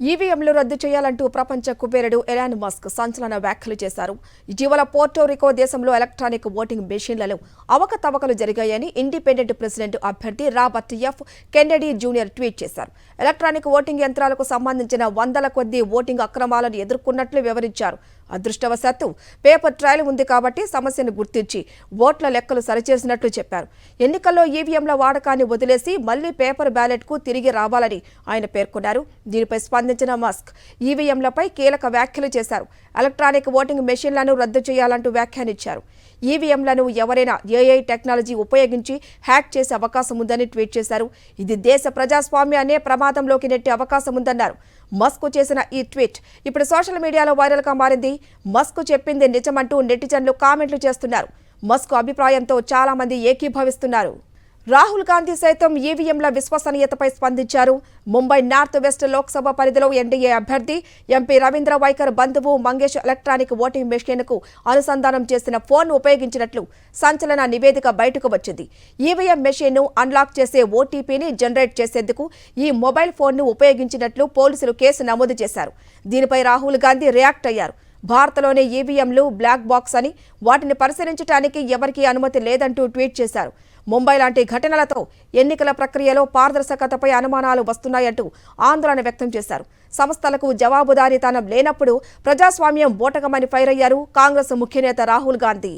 ఈవీఎంలు రద్దు చేయాలంటూ ప్రపంచ కుబేరుడు ఎలాన్ మస్క్ సంచలన వ్యాఖ్యలు చేశారు. ఇటీవల పోర్టోరికో దేశంలో ఎలక్ట్రానిక్ ఓటింగ్ మెషిన్లలో అవకతవకలు జరిగాయని ఇండిపెండెంట్ ప్రెసిడెంట్ అభ్యర్థి Robert F Kennedy junior tweet చేశారు. ఎలక్ట్రానిక్ ఓటింగ్ యంత్రాలకు సంబంధించిన వందల కొద్దీ ఓటింగ్ అక్రమాలను ఎదుర్కొన్నట్లు వివరించారు. అదృష్టవశాత్తు పేపర్ ట్రయల్ ఉంది కాబట్టి సమస్యను గుర్తించి ఓట్ల లెక్కలు సరిచేసినట్లు చెప్పారు. ఎన్నికల్లో ఈవీఎంల వాడకాన్ని వదిలేసి మళ్లీ పేపర్ బ్యాలెట్కు తిరిగి రావాలని ఆయన పేర్కొన్నారు. దీనిపై స్పందించిన మస్క్ ఈవీఎంలపై కీలక వ్యాఖ్యలు చేశారు. ఎలక్ట్రానిక్ ఓటింగ్ మెషిన్లను రద్దు చేయాలంటూ వ్యాఖ్యానించారు. ఈవీఎంలను ఎవరైనా ఏఐ టెక్నాలజీ ఉపయోగించి హ్యాక్ చేసే అవకాశం ఉందని ట్వీట్ చేశారు. ఇది దేశ ప్రజాస్వామ్యాన్నే ప్రమాదంలోకి నెట్టే అవకాశం ఉందన్నారు. మస్క్ చేసిన ఈ ట్వీట్ ఇప్పుడు సోషల్ మీడియాలో వైరల్గా మారింది. మస్క్ చెప్పింది నిజమంటూ నెటిజన్లు కామెంట్లు చేస్తున్నారు. మస్క్ అభిప్రాయంతో చాలా మంది ఏకీభవిస్తున్నారు. రాహుల్ గాంధీ సైతం ఈవీఎంల విశ్వసనీయతపై స్పందించారు. ముంబై నార్త్ వెస్ట్ లోక్సభ పరిధిలో ఎన్డీఏ అభ్యర్థి ఎంపీ రవీంద్ర వైకర్ బంధువు మంగేష్ ఎలక్ట్రానిక్ ఓటింగ్ మెషిన్కు అనుసంధానం చేసిన ఫోన్ ఉపయోగించినట్లు సంచలన నివేదిక బయటకు వచ్చింది. ఈవీఎం మెషిన్ను అన్లాక్ చేసే ఓటీపీని జనరేట్ చేసేందుకు ఈ మొబైల్ ఫోన్ను ఉపయోగించినట్లు పోలీసులు కేసు నమోదు చేశారు. దీనిపై రాహుల్ గాంధీ రియాక్ట్ అయ్యారు. భారత్లోని ఈవీఎంలు బ్లాక్ బాక్స్ అని, వాటిని పరిశీలించడానికి ఎవరికీ అనుమతి లేదంటూ ట్వీట్ చేశారు. ముంబై లాంటి ఘటనలతో ఎన్నికల ప్రక్రియలో పారదర్శకతపై అనుమానాలు వస్తున్నాయంటూ ఆందోళన వ్యక్తం చేశారు. సంస్థలకు జవాబుదారీతనం లేనప్పుడు ప్రజాస్వామ్యం బోటకమని ఫైర్ అయ్యారు కాంగ్రెస్ ముఖ్య నేత రాహుల్ గాంధీ.